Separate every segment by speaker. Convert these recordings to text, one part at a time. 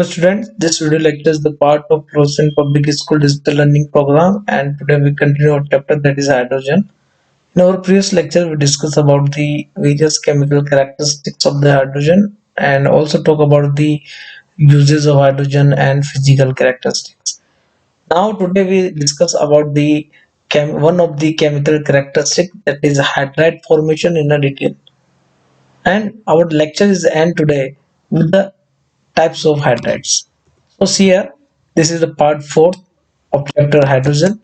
Speaker 1: Students, this video lecture is the part of Frozen Public School Digital Learning Program, and today we continue our chapter, that is hydrogen. In our previous lecture, we discussed about the various chemical characteristics of the hydrogen and also talk about the uses of hydrogen and physical characteristics. Now today we discuss about the one of the chemical characteristic, that is hydride formation in a detail. And our lecture is end today with the types of hydrides. So see here, this is the part 4 of chapter hydrogen.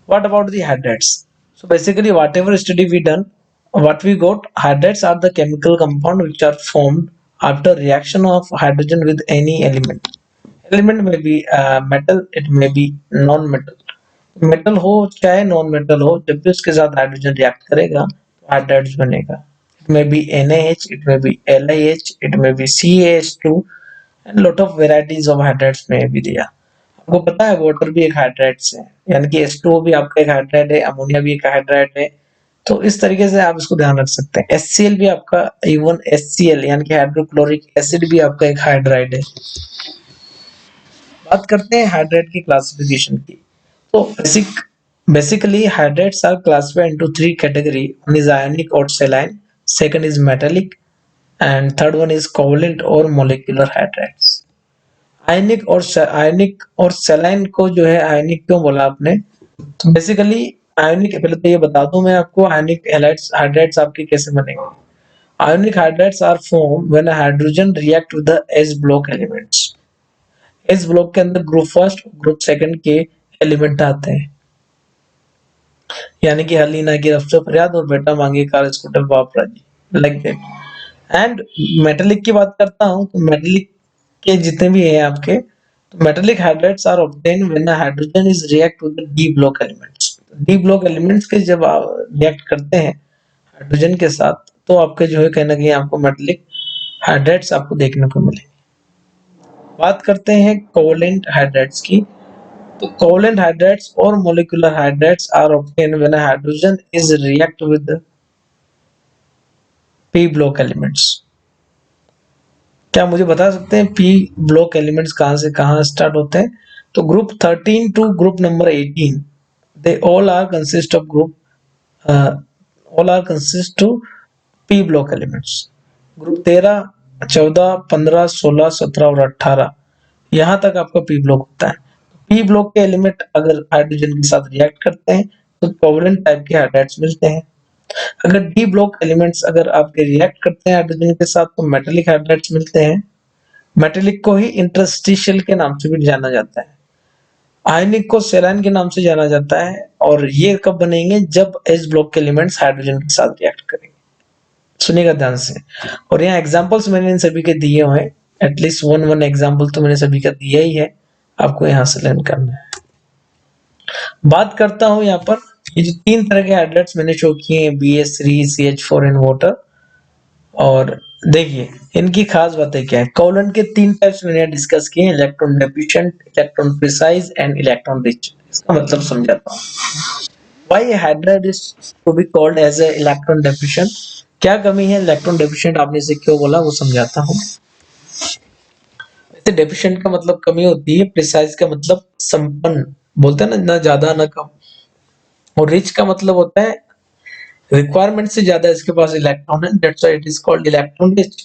Speaker 1: What about the hydrides? So basically whatever study we done, what we got, hydrides are the chemical compound which are formed after reaction of hydrogen with any element. Element may be metal, it may be non-metal. Metal हो चाहे non metal हो, जब भी उसके साथ hydrogen react करेगा तो hydrides बनेगा. It may be NaH, it may be LiH, it may be CaH2 and lot of varieties of hydrides में भी दिया. आपको पता है वाटर भी एक हाइड्राइड्स है, यानी कि H2O भी आपका एक हाइड्राइड है, अमोनिया भी एक हाइड्राइड है. तो इस तरीके से आप इसको ध्यान रख सकते हैं. HCl भी आपका, इवन HCl यानी कि हाइड्रोक्लोरिक एसिड भी आपका एक हाइड्राइड है. बात करते हैं हाइड्राइड की क्लासिफिकेशन की. तो basically hydrates are classified into three category. One is ionic or saline, second is metallic, and third one is covalent or molecular hydrides. आयनिक और saline को जो है आयनिक क्यों बोला आपने? तो बेसिकली आयनिक, पहले तो ये बता दूं मैं आपको आयनिक हाइड्राइड्स आपके कैसे बनेंगे. Ionic hydrides are formed when a hydrogen react with the S block elements. S block के अंदर ग्रुप फर्स्ट, ग्रुप सेकंड के एलिमेंट आते हैं, यानी कि हलीना की रफ्ता फरियाद और बेटा मांगे कार स्कूटर बाप राजी, लाइक दैट. एंड मेटेलिक की बात करता हूं तो मेटेलिक के जितने भी हैं आपके, तो metallic hydrides are obtain when a hydrogen is react with the D block elements. D block elements के जब रिएक्ट करते हैं हाइड्रोजन के साथ, तो आपके जो है कहीं ना कहीं आपको मेटेलिक हाइड्राइड्स आपको देखने को मिलेंगे. बात करते हैं कोवलेंट हाइड्राइड्स की. तो covalent hydrides or molecular hydrides are obtained when a hydrogen is react with the p block elements. क्या मुझे बता सकते हैं p block elements कहां से कहां स्टार्ट होते हैं? तो group 13 to group number 18 they all are consist of to p block elements. Group 13, 14, 15, 16, 17 और 18 यहां तक आपका p ब्लॉक होता है. p ब्लॉक के एलिमेंट अगर हाइड्रोजन के साथ रिएक्ट करते हैं तो कोवलेंट टाइप के हाइड्राइड्स मिलते हैं. अगर डी ब्लॉक एलिमेंट्स अगर आपके रिएक्ट करते हैं हाइड्रोजन के साथ तो मेटेलिक हाइड्राइड्स मिलते हैं. मेटेलिक को ही इंटरस्टिशियल के नाम से भी जाना जाता है. आयनिक को सेलाइन के नाम से जाना जाता है. और ये कब बनेंगे? जब एस ब्लॉक के एलिमेंट्स हाइड्रोजन के साथ रिएक्ट करेंगे. सुनिएगा ध्यान से. और यहाँ एग्जांपल्स मैंने इन सभी के दिए हुए हैं, एटलीस्ट वन एग्जांपल तो मैंने सभी का दिया ही है, आपको यहाँ से लर्न करना है. बात करता हूं यहाँ पर, ये जो तीन तरह के हाइड्राइड्स मैंने शो किए हैं, BH3, CH4 एंड वाटर. और देखिए इनकी खास बातें क्या है. कोवलेंट के तीन टाइप्स मैंने डिस्कस किए हैं, electron deficient, electron precise and electron rich. इसका मतलब समझाता हूँ. Why hydride is to be called as a electron deficient. क्या कमी है इलेक्ट्रॉन डेफिशिएंट, आपने इसे क्यों बोला वो समझाता हूँ. वैसे डेफिशिएंट का मतलब कमी होती है, प्रिसाइज का मतलब संपन्न, बोलते हैं ना ज्यादा ना कम. और रिच का मतलब होता है रिक्वायरमेंट से ज्यादा इसके पास इलेक्ट्रॉन है, that's why it is called electron rich.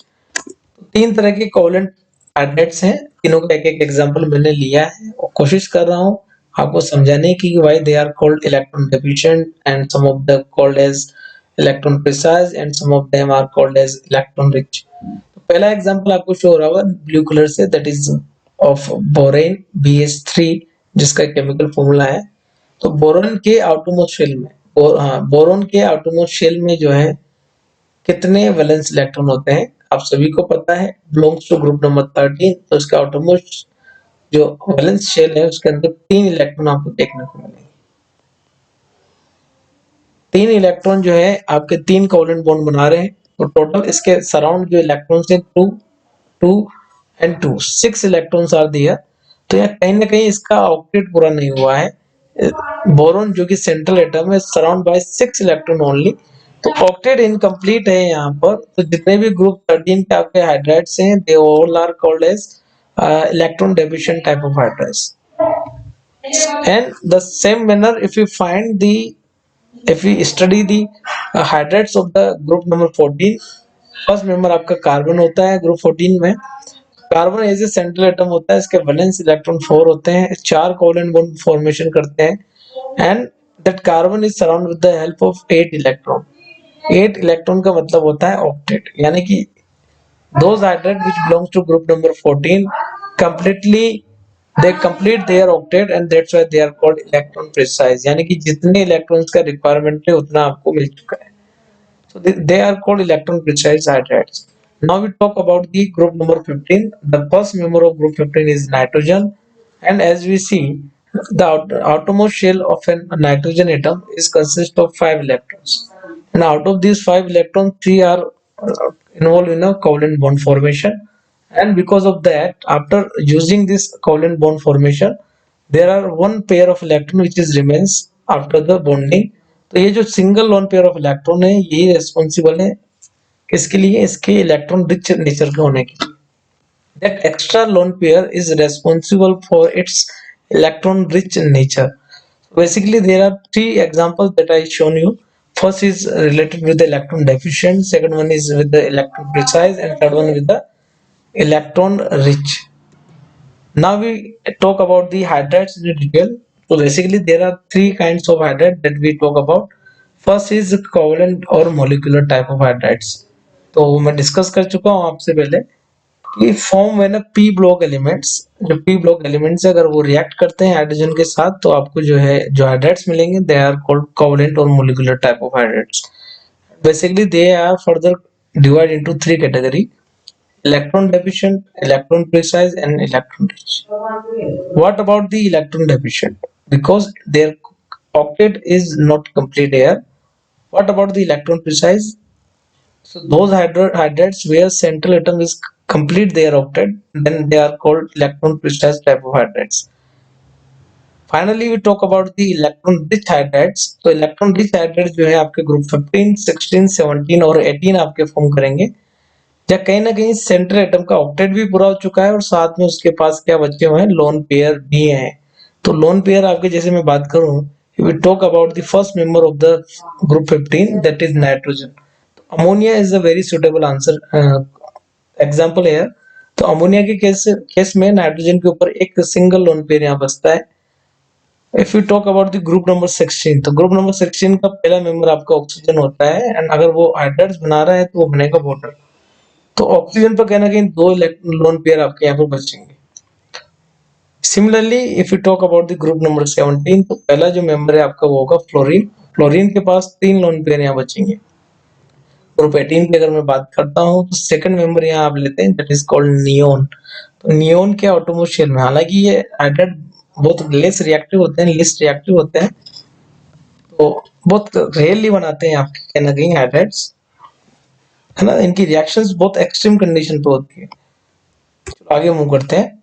Speaker 1: तीन तरह के कोवलेंट हाइड्राइड्स हैं, तीनों का एक एक एग्जांपल मैंने लिया है और कोशिश कर रहा हूं आपको समझाने की why they are called electron deficient and some of the called as electron precise and some of them are called as electron rich. तो पहला एग्जांपल आपको शो हो रहा होगा ब्लू कलर से, that is of borane BH3, जिसका chemical formula है. तो बोरोन के आउटरमोस्ट शेल में बोरोन के आउटरमोस्ट शेल में जो है कितने वैलेंस इलेक्ट्रॉन होते हैं आप सभी को पता है, बिलोंग्स टू ग्रुप नंबर 13. तो इसका आउटरमोस्ट जो वैलेंस शेल है उसके अंदर 3 इलेक्ट्रॉन आपको देखने को मिलेंगे. 3 इलेक्ट्रॉन जो है आपके 3 कोवलेंट बॉन्ड बना रहे हैं. तो टोटल इसके सराउंड जो इलेक्ट्रॉन्स हैं 2 2 एंड 2 6 इलेक्ट्रॉन्स आर दिया. तो यहाँ कहीं ना कहीं इसका ऑक्टेट पूरा नहीं हुआ है. बोरोन जो कि सेंट्रल एटम है, सराउंड बाय 6 इलेक्ट्रॉन ओनली, तो ऑक्टेट इनकम्प्लीट है यहाँ पर. तो जितने भी ग्रुप 13 के आपके हाइड्राइड्स हैं they all are called as electron deficient type of hydrides. And the same manner, if we study the hydrides of the group number 14, first member आपका कार्बन होता है ग्रुप 14 में। Carbon as a central atom होता है, इसके valence electron 4 होते हैं, 4 covalent bond formation करते हैं and that carbon is surround with the help of 8 electron. 8 electron का मतलब होता है ऑक्टेट, यानी कि those hydrides which belongs to group number 14 completely they complete their octet and that's why they are called electron precise, यानी कि जितने electrons का रिक्वायरमेंट है उतना आपको मिल चुका है। So they are called electron precise hydrides. Now we talk about the group number 15. The first member of group 15 is nitrogen, and as we see, the outermost shell of a nitrogen atom is consist of 5 electrons, and out of these 5 electrons, 3 are involved in a covalent bond formation. And because of that, after using this covalent bond formation, there are one pair of electron which is remains after the bonding. तो ये जो single lone pair of electron है ये responsible है किसके लिए, इसके electron rich nature के होने के लिए। That extra lone pair is responsible for its electron rich nature. Basically there are 3 examples that I shown you. First is related with the electron deficient, second one is with the electron precise, and third one with the electron rich. Now we talk about the hydrides in detail. So basically there are 3 kinds of hydride that we talk about. First is covalent or molecular type of hydrides. तो मैं discuss कर चुका हूँ आपसे पहले कि form when P block elements, जो P block elements अगर वो रिएक्ट करते हैं हाइड्रोजन के साथ तो आपको जो है जो हाइड्राइड्स मिलेंगे दे आर कॉल्ड कोवेलेंट और molecular type of hydrides. Basically they are further divide into 3 category: electron deficient, electron precise, and electron rich. What about the electron deficient? Because their octet is not complete here. What about the electron precise? So those hydrides where central atom is complete their octet, then they are called electron precise type of hydrides. Finally we talk about the electron rich hydrides. So electron rich hydrides जो है आपके group 15, 16, 17 और 18 आपके form करेंगे या कहीं ना कहीं सेंट्रल एटम का ऑक्टेट भी पूरा हो चुका है और साथ में उसके पास क्या बचे हुए हैं, लोन पेयर भी हैं। तो लोन पेयर आपके जैसे मैं बात करूं, we talk about the first member of the group 15 that is nitrogen. तो ammonia is a very suitable answer example है। तो अमोनिया के केस में नाइट्रोजन के ऊपर एक सिंगल लोन पेयर यहाँ बचता है। If you talk about the group number 16, तो ग्रुप नंबर 16 का पहला मेंबर आपका ऑक्सीजन होता है एंड अगर वो हाइड्राइड्स बना रहा है तो वो बनेगा वाटर। तो ऑक्सीजन पर कहीं ना कहीं 2 लोन पेयर आपके यहाँ पर बचेंगे। Similarly if you talk about the group number 17, तो पहला जो मेंबर है आपका वो होगा फ्लोरीन। फ्लोरीन के पास 3 लोन पेयर यहाँ बचेंगे। ग्रुप 18 की अगर मैं बात करता हूँ तो सेकंड मेंबर यहाँ आप लेते हैं दैट इज कॉल्ड नियोन। तो नियोन के ऑटोमोस्ट शेल में, हालांकि ये हाइड्राइड बहुत लेस रिएक्टिव होते हैं, लिस्ट रिएक्टिव होते हैं, तो बहुत रेयरली बनाते हैं आपके कहीं ना कहीं हाइड्राइड्स, है ना। इनकी रिएक्शंस बहुत एक्सट्रीम कंडीशन पे होती है। चलो आगे मूव करते हैं।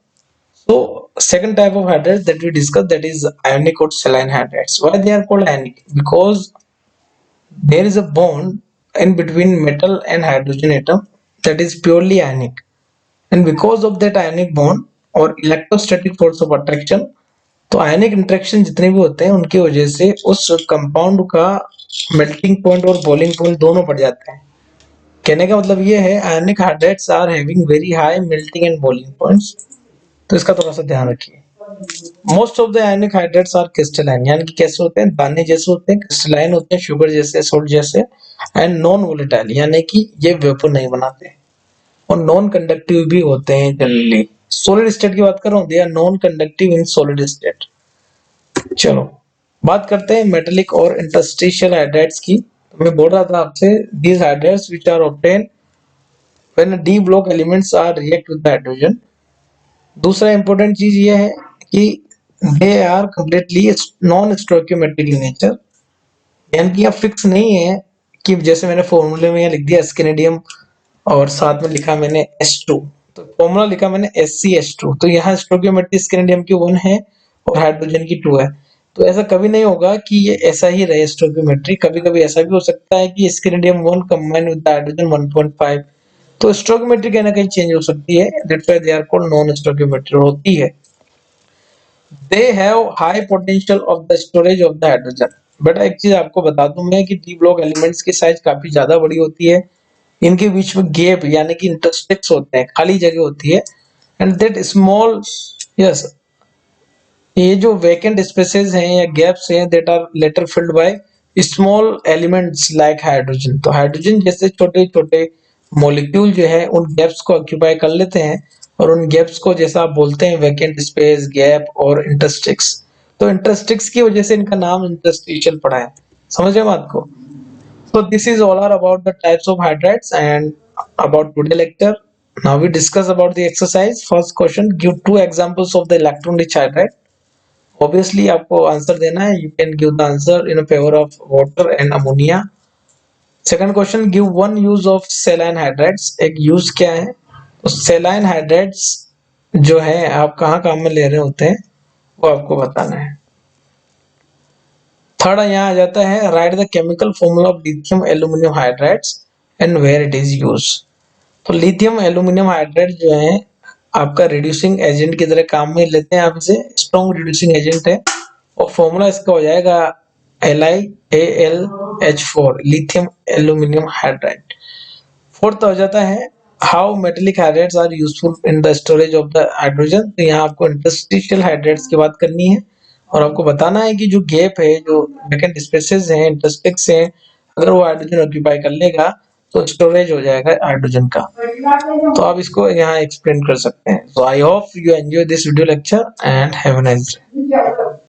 Speaker 1: So second type of hydrides that we discussed, that is ionic or saline hydrides. Why they are called ionic? Because there is a bond in between metal and hydrogen atom that is purely ionic, and because of that ionic bond or electrostatic force of attraction, तो आयनिक interaction जितने भी होते हैं उनकी वजह से उस compound का मेल्टिंग पॉइंट और बॉइलिंग पॉइंट दोनों बढ़ जाते हैं। कहने का मतलब ये है ionic hydrides are having very high melting and boiling points, तो इसका थोड़ा सा ध्यान रखिए। Most of the ionic hydrides are crystalline, यानी कि कैसे होते हैं, दाने जैसे होते हैं, क्रिस्टलाइन होते हैं, शुगर जैसे, सोल्ट जैसे, एंड नॉन वोलेटाइल, यानी कि ये वेपर नहीं बनाते और नॉन कंडक्टिव भी होते हैं जनरली। सॉलिड स्टेट की बात कर रहा हूँ, they are non conductive in solid state. चलो बात करते हैं मेटेलिक और इंटरस्टिशियल हाइड्राइड्स की। तो मैं बोल रहा था आपसे these hydrides which are obtain when D block elements are react with hydrogen. दूसरा इंपॉर्टेंट चीज ये है कि they are completely non stoichiometric in nature, यानी कि यह फिक्स नहीं है कि जैसे मैंने फॉर्मूले में लिख दिया एस्केनेडियम और साथ में लिखा मैंने H2, तो फॉर्मूला लिखा मैंने ScH2, तो यहाँ स्टोइकियोमेट्री एस्केनेडियम की 1 है और हाइड्रोजन की 2 है। तो ऐसा कभी नहीं होगा कि ये ऐसा ही रहे स्टोइकियोमेट्री, कभी कभी ऐसा भी हो सकता है कि एस्केनेडियम 1 कंबाइन विद हाइड्रोजन 1.5, तो स्टोइकियोमेट्री कहीं ना कहीं चेंज हो सकती है, that's why they are called non stoichiometry होती है। They have high potential of the storage of the hydrogen. बेटा एक चीज आपको बता दूं मैं कि डी ब्लॉक एलिमेंट्स की साइज काफी ज्यादा बड़ी होती है, इनके बीच में गैप यानी कि इंटरस्टिक्स होते हैं, खाली जगह होती है, एंड दैट स्मॉल, यस, ये जो वैकेंट स्पेसेस हैं या गैप्स हैं that are later filled by small elements like hydrogen. तो हाइड्रोजन जैसे छोटे छोटे मॉलिक्यूल जो है उन गैप्स को ऑक्यूपाई कर लेते हैं, और उन गैप्स को जैसा आप बोलते हैं वैकेंट स्पेस, गैप और इंटरस्टिक्स। तो इंटरस्टिक्स की वजह से इनका नाम इंटरस्टिशियल पड़ा है। समझ रहे बात को? So this is all are about the types of hydrides and about today lecture. Now we discuss about the exercise. First question: give two examples of the electron-rich hydride. Obviously, आपको answer देना है. You can give the answer in favor of water and ammonia. Second question: give one use of saline hydrides. एक use क्या है? तो saline hydrides जो है आप कहाँ काम में ले रहे होते हैं वो आपको बताना है। थर्ड यहाँ आ जाता है right the chemical formula of lithium aluminium hydrides and where it is use. तो लिथियम एल्यूमिनियम हाइड्राइड जो है आपका रिड्यूसिंग एजेंट की तरह काम में लेते हैं, आप इसे स्ट्रॉन्ग रिड्यूसिंग एजेंट है, और फॉर्मूला इसका हो जाएगा LiAlH4 lithium aluminium hydride. Fourth हो जाता है how metallic hydrides are useful in the storage of the hydrogen. तो यहाँ आपको इंटरस्टिशियल हाइड्राइड्स की बात करनी है, और आपको बताना है कि जो गैप है, जो वैकेंट स्पेसेस हैं, इंटरस्टिक्स हैं, अगर वो हाइड्रोजन ऑक्यूपाई कर लेगा तो स्टोरेज हो जाएगा हाइड्रोजन का। तो आप इसको यहाँ एक्सप्लेन कर सकते हैं। So I hope you enjoy this video lecture and have a nice day.